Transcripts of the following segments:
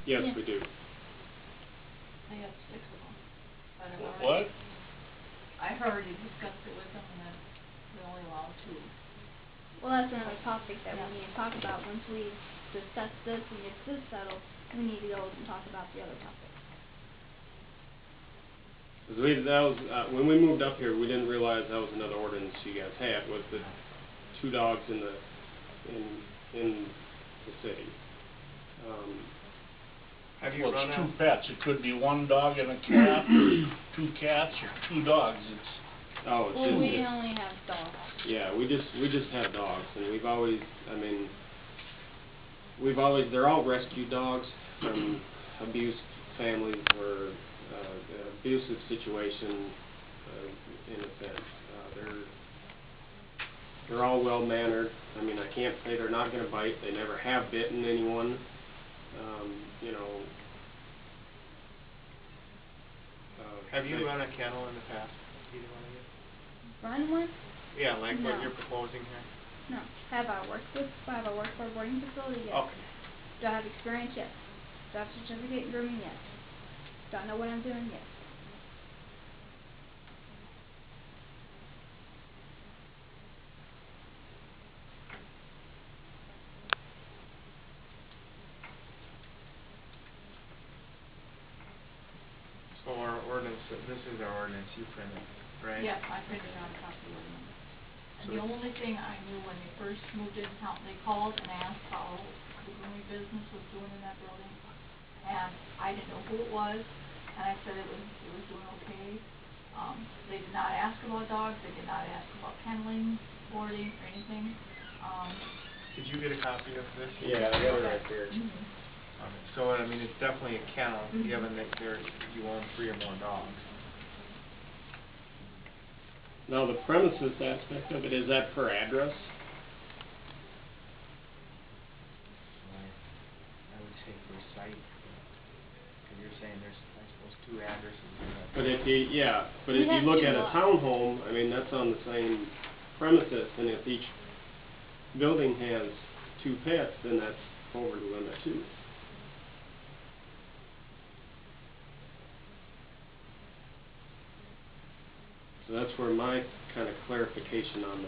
Yes, we do. They have 6 of them. But What? I heard you discussed it with them and that we only allow 2. Well, that's another topic that we need to talk about. Once we discuss this and get this settled, we need to go and talk about the other topic. When we moved up here, we didn't realize that was another ordinance you guys had, was the 2 dogs in the city. Well, it's 2 pets. It could be 1 dog and a cat, 2 cats, or 2 dogs. Well, we only have dogs. Yeah, we just have dogs, and we've always, they're all rescue dogs from abused families or abusive situation, in a sense. They're all well-mannered. I can't say they're not going to bite. They never have bitten anyone. Have you run a kennel in the past? Either one of you? Run one? Yeah, like no. What you're proposing here? No. Have I worked for a boarding facility? Yes. Okay. Do I have experience? Yes. Do I have a certificate in grooming? Yes. Do I know what I'm doing? Yes. So our ordinance, this is our ordinance you printed, right? Yeah, I printed out a copy of it. And So the only thing I knew when they first moved in town, they called and asked how the grooming business was doing in that building. And I didn't know who it was, and I said it was doing okay. They did not ask about dogs, they did not ask about kenneling, boarding, or anything. Did you get a copy of this? Yeah, I got it right there. So, it's definitely a kennel, given that you own 3 or more dogs. Now, the premises aspect of it, is that per address? I would say per site, because you're saying there's, I suppose, 2 addresses. But if you look at a townhome, that's on the same premises, and if each building has 2 pets, then that's over the limit too. So that's where my kind of clarification on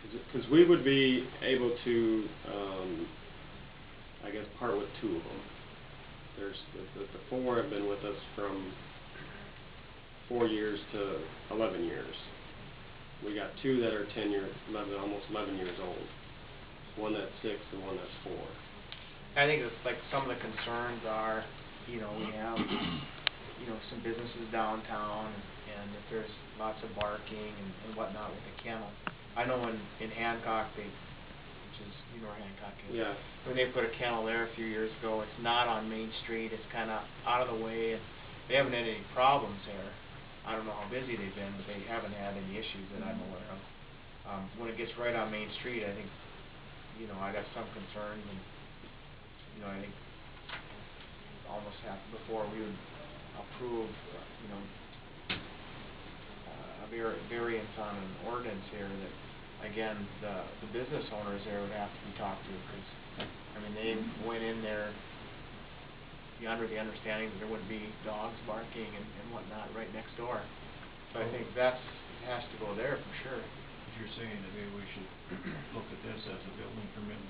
because we would be able to, I guess, part with 2 of them. There's the 4 have been with us from 4 years to 11 years. We got 2 that are 10 years, almost 11 years old. 1 that's 6 and 1 that's 4. I think it's like some of the concerns are, we have, some businesses downtown, and if there's lots of barking and whatnot with the kennel. I know in Hancock, which is, where Hancock is. Yeah. When they put a kennel there a few years ago, it's not on Main Street. It's kind of out of the way, and they haven't had any problems there. I don't know how busy they've been, but they haven't had any issues that I'm aware of. When it gets right on Main Street, I think, I'd have some concerns, and, I think almost before we would approve, a variance on an ordinance here that, again, the business owners there would have to be talked to, because, they went in there under the understanding that there wouldn't be dogs barking and whatnot right next door. So I think that has to go there for sure. If you're saying that maybe we should look at this as a building permit,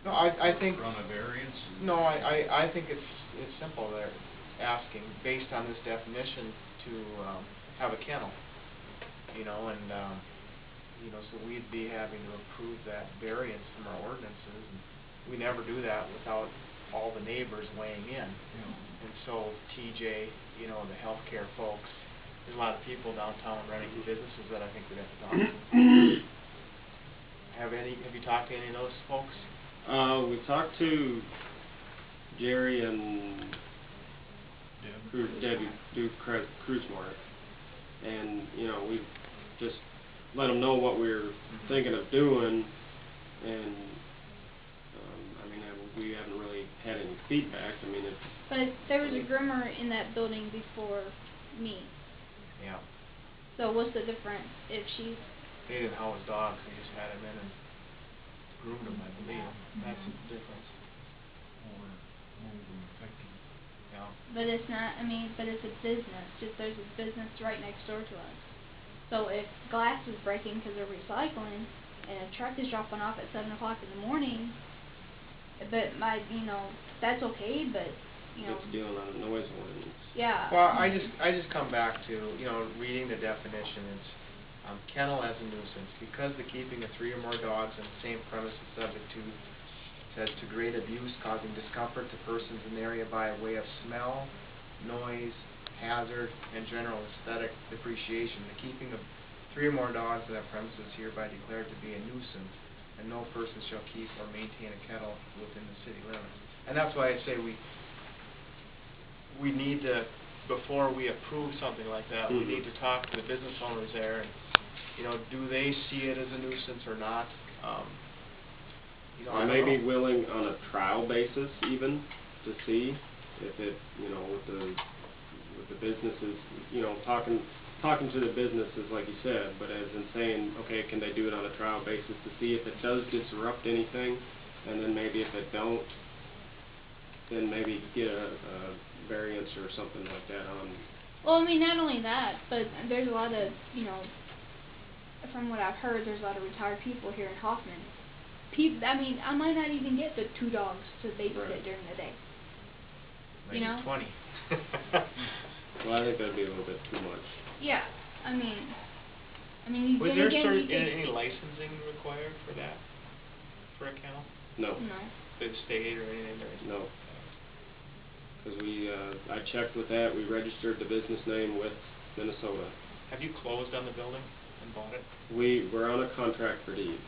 no, I think run a variance. No, I think it's simple. They're asking based on this definition to have a kennel, so we'd be having to approve that variance from our ordinances, and we never do that without all the neighbors weighing in. And so TJ, the healthcare folks, there's a lot of people downtown running businesses that I think we'd have to talk to. Have you talked to any of those folks? We talked to Jerry and Debbie Cruzmore, and we just let them know what we were thinking of doing, and we haven't really had any feedback. But there was a groomer in that building before me. Yeah. So what's the difference if she's... They didn't house dogs, they just had them in and groomed them, I believe. That's the difference. But it's not, I mean, but it's a business, just there's a business right next door to us. So if glass is breaking because they're recycling, and a truck is dropping off at 7 o'clock in the morning, but that's okay, but, It's dealing on a noise ordinance. yeah. Well, I just come back to, reading the definition, it's, kennel as a nuisance, because the keeping of 3 or more dogs on the same premise is subject to, says to great abuse, causing discomfort to persons in the area by way of smell, noise, hazard, and general aesthetic depreciation. The keeping of 3 or more dogs on that premise is hereby declared to be a nuisance, and no person shall keep or maintain a kennel within the city limits. And that's why I say we need to, before we approve something like that, we need to talk to the business owners there, and, do they see it as a nuisance or not? I may be willing on a trial basis even to see if it, with the businesses, talking to the businesses like you said, but as in saying, okay, can they do it on a trial basis to see if it does disrupt anything, and then maybe if it don't, then maybe get a variance or something like that on. Well, I mean, not only that, but there's a lot of, from what I've heard, there's a lot of retired people here in Hoffman. I might not even get the 2 dogs to babysit during the day. Maybe 20. Well, I think that'd be a little bit too much. Yeah, I mean, you Was then there again, any licensing required for that, for a kennel? No. No. The state or anything? No. Because I checked with that, we registered the business name with Minnesota. Have you closed on the building and bought it? We're on a contract for deed.